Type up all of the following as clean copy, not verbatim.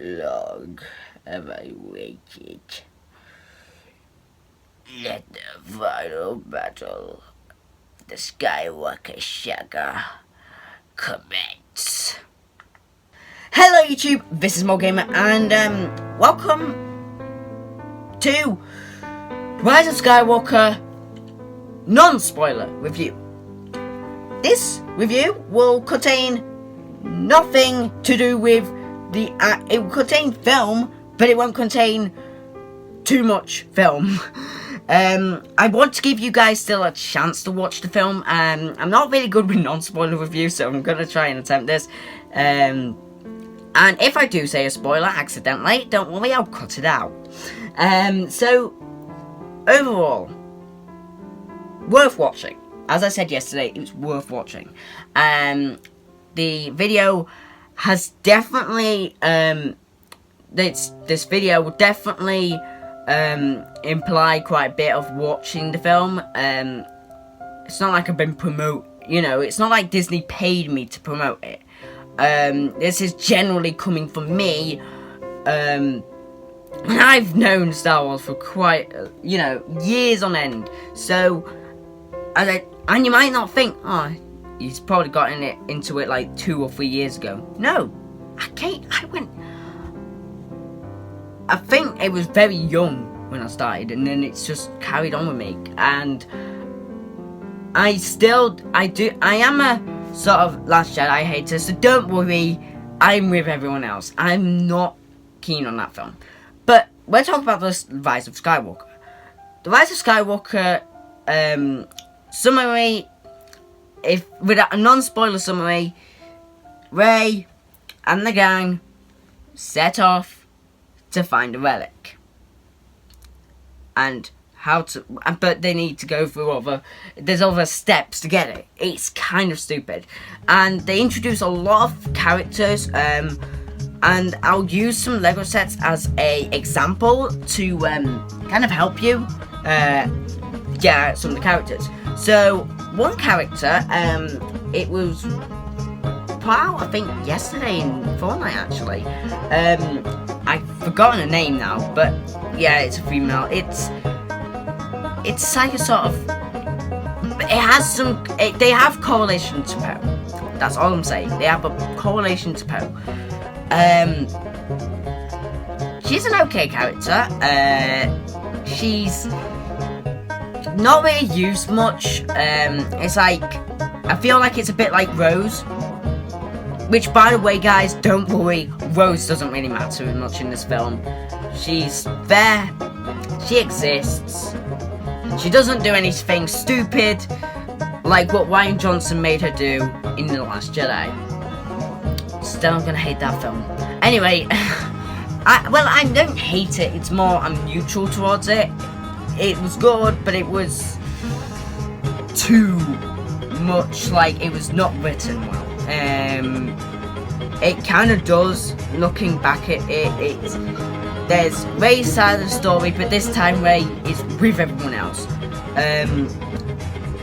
long have I waited? Let the final battle, the Skywalker saga, commence. Hello YouTube, this is MaulGamer, and welcome to Rise of Skywalker non-spoiler review. This review will contain nothing to do with it will contain film, but it won't contain too much film. I want to give you guys still a chance to watch the film. I'm not really good with non-spoiler reviews, so I'm going to try and attempt this. And if I do say a spoiler accidentally, don't worry, I'll cut it out. So, overall, worth watching. As I said yesterday, it was worth watching. The video has definitely, this video will definitely imply quite a bit of watching the film. It's not like I've been it's not like Disney paid me to promote it. This is generally coming from me, and I've known Star Wars for quite, years on end. So, and you might not think, oh, he's probably gotten into it like 2 or 3 years ago. No, I think it was very young when I started, and then it's just carried on with me. And I am a sort of Last Jedi hater, so don't worry, I'm with everyone else. I'm not keen on that film. But we're talking about the Rise of Skywalker. The Rise of Skywalker summary, with a non-spoiler summary, Rey and the gang set off to find a relic. And but they need to go through there's other steps to get it. It's kind of stupid. And they introduce a lot of characters, and I'll use some Lego sets as a example to kind of help you get out some of the characters. So, one character, it was put out, I think, yesterday in Fortnite, actually. I've forgotten her name now, but yeah, it's a female. It's like a sort of, they have correlation to Poe. That's all I'm saying. They have a correlation to Poe. She's an okay character. She's not really used much. It's like, I feel like it's a bit like Rose. Which, by the way, guys, don't worry, Rose doesn't really matter much in this film. She's there, she exists, she doesn't do anything stupid like what Rian Johnson made her do in The Last Jedi. Still, I'm gonna hate that film. Anyway, I don't hate it, it's more I'm neutral towards it. It was good, but it was too much, like, it was not written well. It kind of does, looking back at it, there's Rey's side of the story, but this time Rey is with everyone else.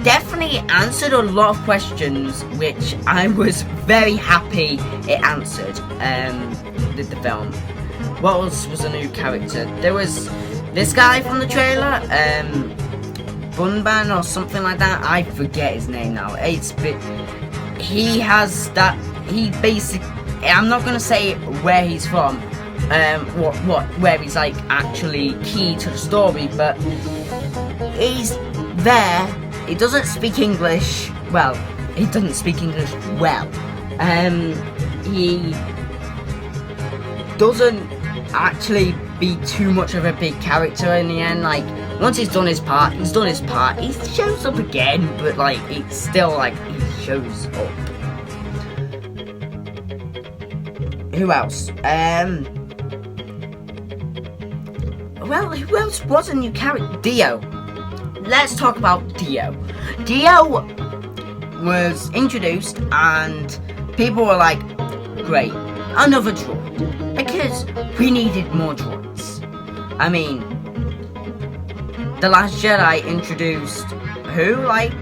Definitely answered a lot of questions, which I was very happy it answered, with the film. What else was a new character? There was this guy from the trailer, Bunban or something like that, I forget his name now. He has that, I'm not gonna say where he's from, where he's like actually key to the story, but he's there. He doesn't speak English well. He doesn't speak English well. He doesn't actually be too much of a big character in the end. Like, once he's done his part, he's done his part. He shows up again, but like, it's still like he shows up. Who else? Well, who else was a new character? Dio. Let's talk about Dio. Dio was introduced, and people were like, great, another droid. Because we needed more droids. I mean, The Last Jedi introduced who? Like,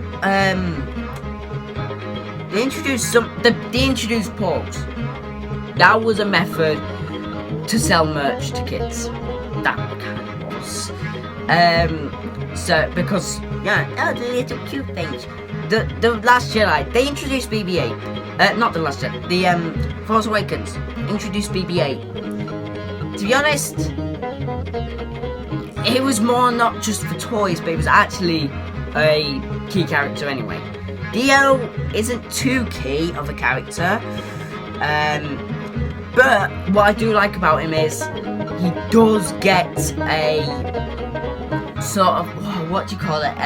they introduced Porgs. That was a method to sell merch to kids. That kind of was. So because the little cute things. The Last Jedi, they introduced BB-8. Not the Last Jedi. The Force Awakens introduced BB-8. To be honest, it was more not just for toys, but it was actually a key character anyway. Dio isn't too key of a character, but what I do like about him is he does get a sort of, what do you call it?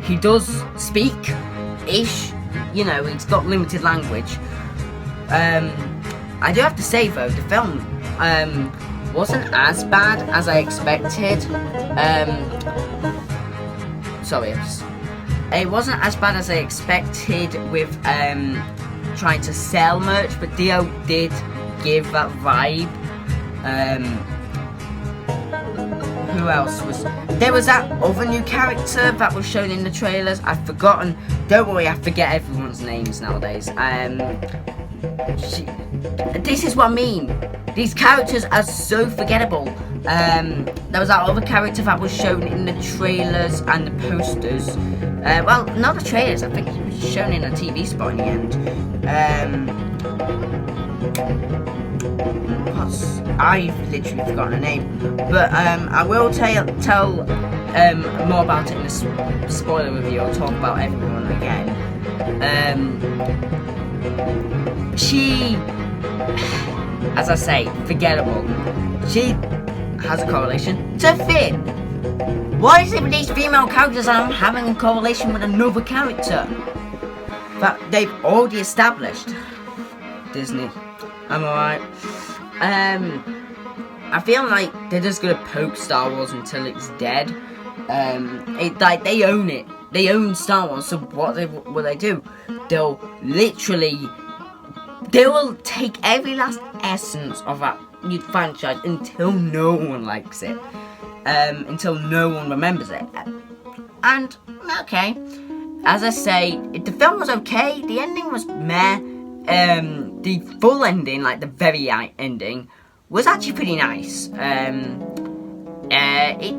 He does speak-ish, you know, he's got limited language. I do have to say though, the film wasn't as bad as I expected. It wasn't as bad as I expected with trying to sell merch, but Dio did give that vibe. Who else was... There was that other new character that was shown in the trailers. I've forgotten. Don't worry, I forget everyone's names nowadays. This is what I mean. These characters are so forgettable. There was that other character that was shown in the trailers and the posters. Well, not the trailers. I think he was shown in a TV spot in the end. I've literally forgotten her name, but I will tell more about it in the spoiler review. I'll talk about everyone again. She, as I say, forgettable. She has a correlation to Finn. Why is it with these female characters I'm having a correlation with another character that they've already established? Disney, I'm alright. I feel like they're just gonna poke Star Wars until it's dead. Like they own it. They own Star Wars. So what will they do? They'll take every last essence of that franchise until no one likes it. Until no one remembers it. And okay, as I say, the film was okay. The ending was meh. The full ending, like the very ending, was actually pretty nice. It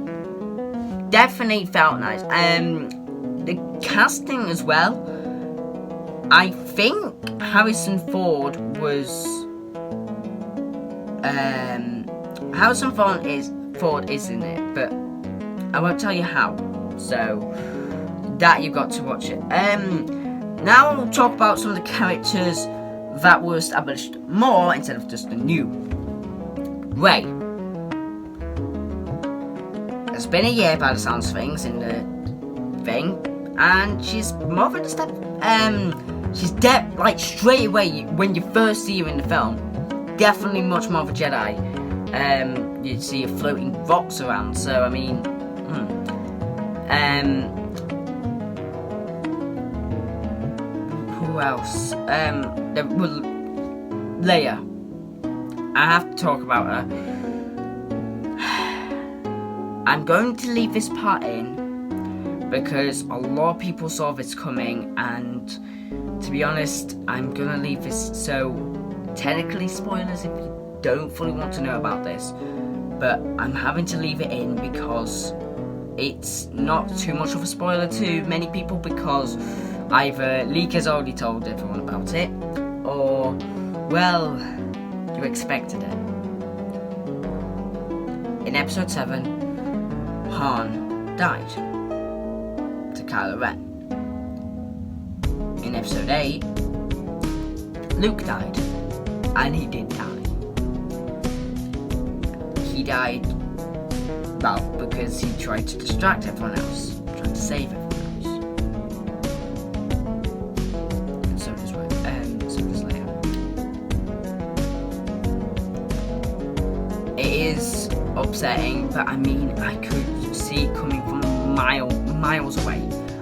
definitely felt nice. The casting as well. I think Harrison Ford is in it, but I won't tell you how. So that you've got to watch it. Now we'll talk about some of the characters that were established more instead of just the new. Rey. It's been a year by the sounds of things in the thing, and she's more of a step. She's like straight away when you first see her in the film, definitely much more of a Jedi. You see her floating rocks around, so I mean, who else? Leia. I have to talk about her. I'm going to leave this part in because a lot of people saw this coming, and to be honest, I'm gonna leave this, so technically spoilers if you don't fully want to know about this, but I'm having to leave it in because it's not too much of a spoiler to many people, because either Leak has already told everyone about it, or, well, you expected it. In episode 7, Han died to Kylo Ren. In episode 8, Luke died, and he did die. He died, well, because he tried to distract everyone else, trying to save everyone else. And so does Leia. It is upsetting, but I mean, I could see it coming from miles away.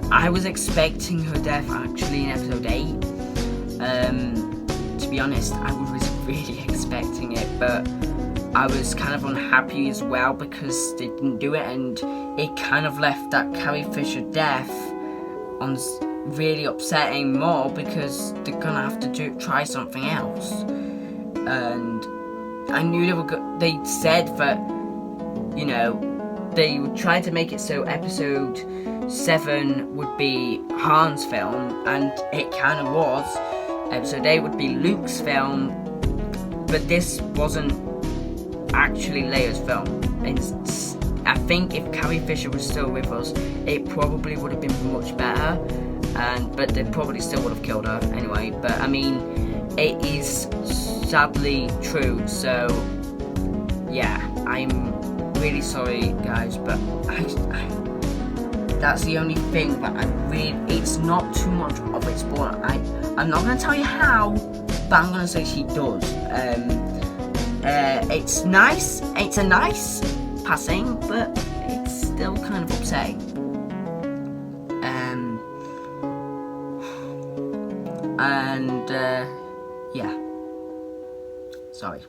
I was expecting her death actually in episode 8. To be honest, I was really expecting it, but I was kind of unhappy as well because they didn't do it, and it kind of left that Carrie Fisher death on really upsetting more, because they're gonna have to try something else. And I knew they said that, you know, they would try to make it so episode 7 would be Han's film, and it kind of was. Episode 8 would be Luke's film, but this wasn't actually Leia's film. I think if Carrie Fisher was still with us, it probably would have been much better, but they probably still would have killed her anyway. But I mean, it is sadly true, so yeah, I'm really sorry guys, but that's the only thing that it's not too much of a spoiler. I'm not going to tell you how, but I'm going to say she does. It's nice, it's a nice passing, but it's still kind of upsetting. Yeah. Sorry.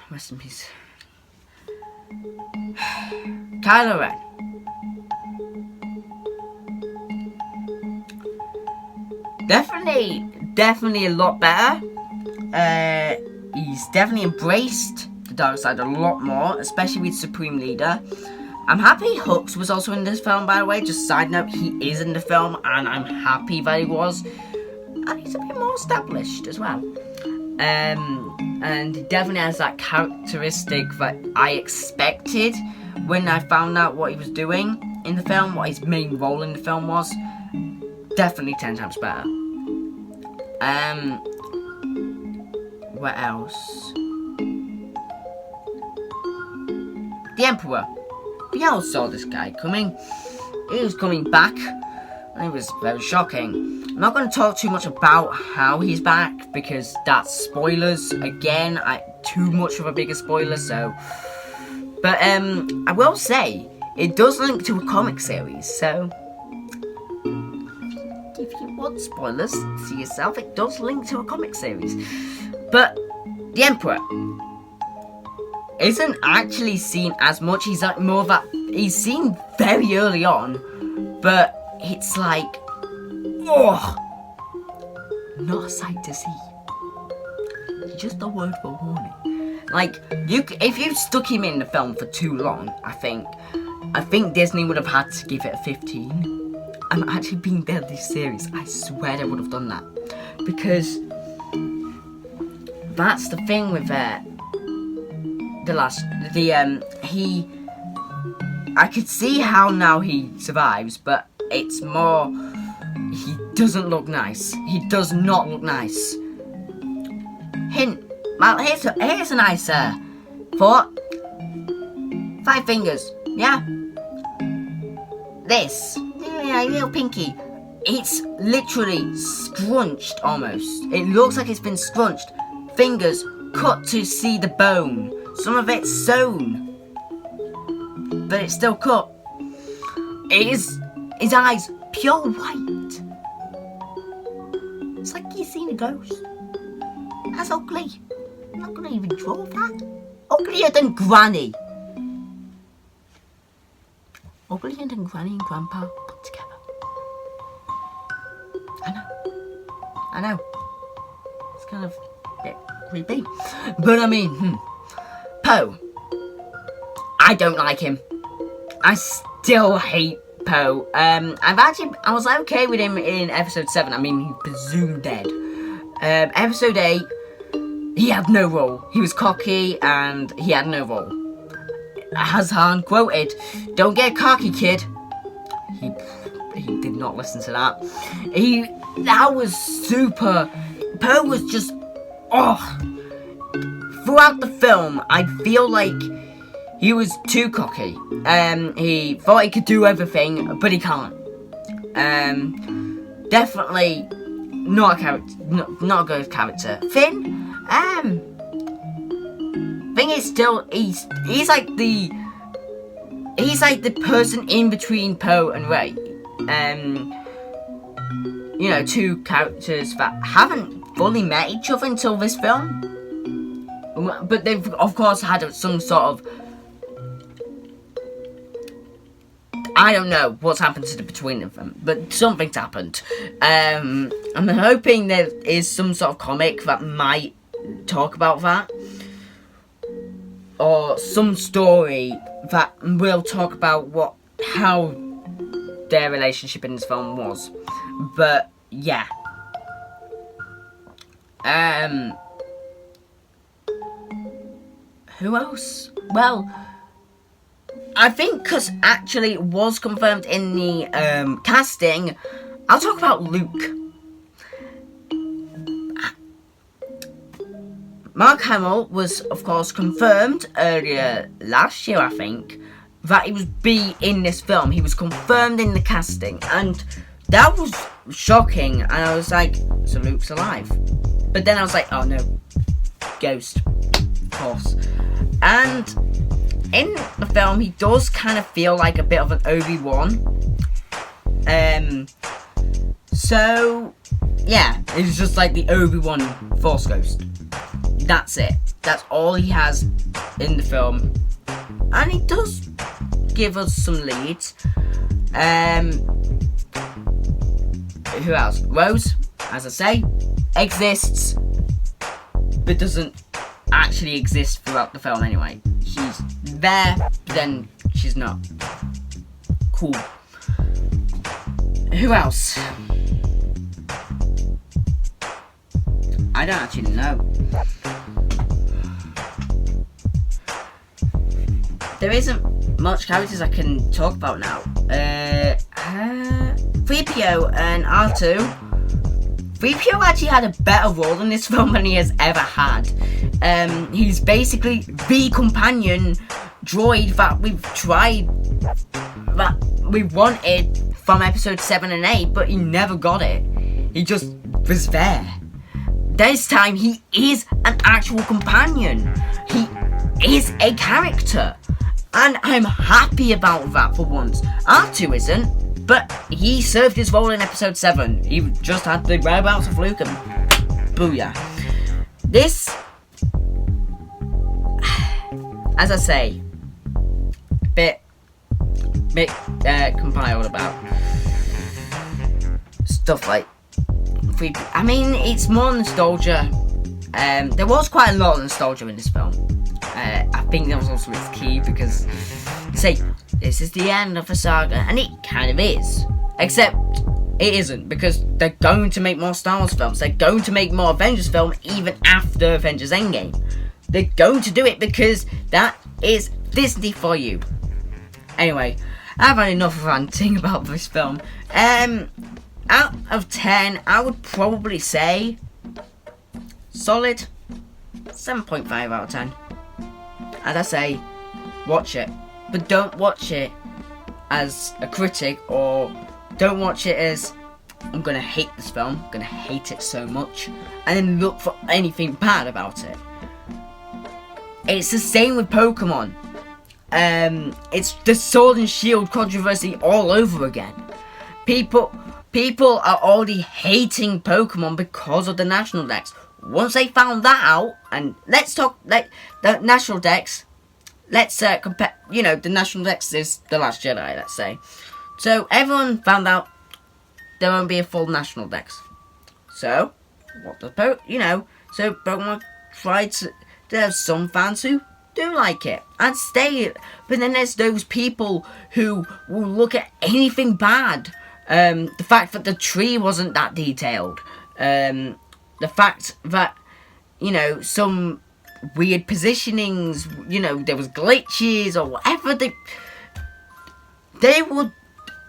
Rest in peace. Kylo Ren. Definitely a lot better. He's definitely embraced the dark side a lot more, especially with Supreme Leader. I'm happy Hux was also in this film, by the way. Just side note, he is in the film, and I'm happy that he was. And he's a bit more established as well. And he definitely has that characteristic that I expected when I found out what he was doing in the film, what his main role in the film was. Definitely 10 times better. What else? The Emperor. We all saw this guy coming. He was coming back, and it was very shocking. I'm not going to talk too much about how he's back, because that's spoilers. Again, too much of a bigger spoiler, so... But, I will say, it does link to a comic series, so... If you want spoilers, see yourself, it does link to a comic series. But, the Emperor isn't actually seen as much. He's like more of that. He's seen very early on, but it's like, oh, not a sight to see. Just a word for warning. Like, if you stuck him in the film for too long, I think Disney would have had to give it a 15. I'm actually being deadly serious. I swear they would have done that, because that's the thing with I could see how now he survives, but it's more, he doesn't look nice. He does not look nice. Hint. Well, here's a nice thought. 5 fingers. Yeah. This. Yeah, little pinky. It's literally scrunched almost. It looks like it's been scrunched. Fingers cut to see the bone. Some of it's sewn, but it's still cut. His eyes pure white. It's like he's seen a ghost. That's ugly. I'm not gonna even draw that. Uglier than Granny. Uglier than Granny and Grandpa put together. I know. It's kind of a bit creepy. But I mean, Poe. I don't like him. I still hate Poe. I was okay with him in episode 7. I mean, he presumed dead. Episode 8, he had no role. He was cocky and he had no role. As Han quoted, "Don't get cocky, kid." He did not listen to that. That was super. Poe was just, throughout the film, I feel like he was too cocky. He thought he could do everything, but he can't. Definitely not a character, not a good character. Finn, thing is still he's like the person in between Poe and Rey. You know, 2 characters that haven't fully met each other until this film. But they've, of course, had some sort of... I don't know what's happened to the between of them, but something's happened. I'm hoping there is some sort of comic that might talk about that, or some story that will talk about how their relationship in this film was. But yeah, who else? Well, I think because actually it was confirmed in the casting, I'll talk about Luke. Mark Hamill was, of course, confirmed earlier last year, I think, that he was in this film. He was confirmed in the casting, and that was shocking. And I was like, so Luke's alive. But then I was like, oh no, ghost, of course. And in the film, he does kind of feel like a bit of an Obi-Wan. So yeah, he's just like the Obi-Wan Force ghost. That's it. That's all he has in the film. And he does give us some leads. Who else? Rose, as I say, exists, but doesn't actually exist throughout the film anyway. She's there, but then she's not. Cool. Who else? I don't actually know. There isn't much characters I can talk about now. 3PO and R2. 3PO actually had a better role in this film than he has ever had. He's basically the companion droid that we wanted from episode 7 and 8, but he never got it. He just was there. This time he is an actual companion. He is a character. And I'm happy about that for once. R2 isn't, but he served his role in episode 7. He just had the whereabouts of Luke and booyah. This, as I say, bit compiled about stuff like I mean, it's more nostalgia. There was quite a lot of nostalgia in this film. I think that was also its key because, say, this is the end of a saga, and it kind of is. Except, it isn't, because they're going to make more Star Wars films. They're going to make more Avengers films even after Avengers Endgame. They're going to do it because that is Disney for you. Anyway, I've had enough of ranting about this film. Out of 10, I would probably say solid 7.5 out of 10. As I say, watch it, but don't watch it as a critic, or don't watch it as I'm gonna hate this film, I'm gonna hate it so much, and then look for anything bad about it. It's the same with Pokemon. It's the Sword and Shield controversy all over again. People are already hating Pokemon because of the National Dex. Once they found that out, and let's talk like the National Dex. Let's compare. You know, the National Dex is the Last Jedi. Let's say. So everyone found out there won't be a full National Dex. So what does So Pokemon tried to. There's some fans who do like it and stay, but then there's those people who will look at anything bad. The fact that the tree wasn't that detailed. The fact that, some weird positionings, there was glitches or whatever. They would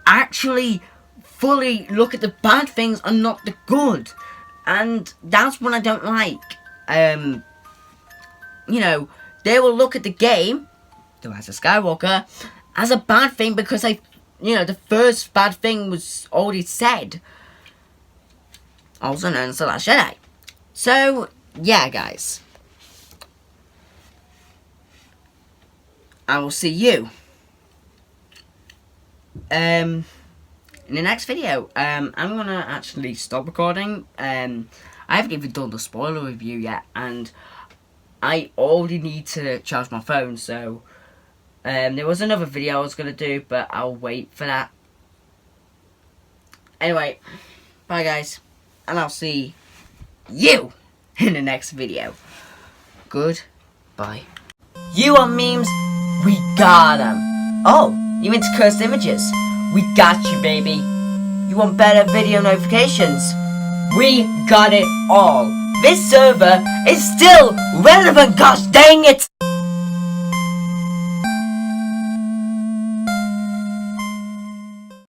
actually fully look at the bad things and not the good. And that's what I don't like. They will look at the game, The Rise of Skywalker, as a bad thing because the first bad thing was already said. Also known as The Last Jedi. So, yeah, guys. I will see you in the next video. I'm gonna actually stop recording. I haven't even done the spoiler review yet, and I already need to charge my phone, so there was another video I was gonna do, but I'll wait for that. Anyway, bye guys, and I'll see you in the next video. Goodbye. You want memes? We got them. Oh, you into cursed images? We got you, baby. You want better video notifications? We got it all. This server is still relevant, gosh dang it!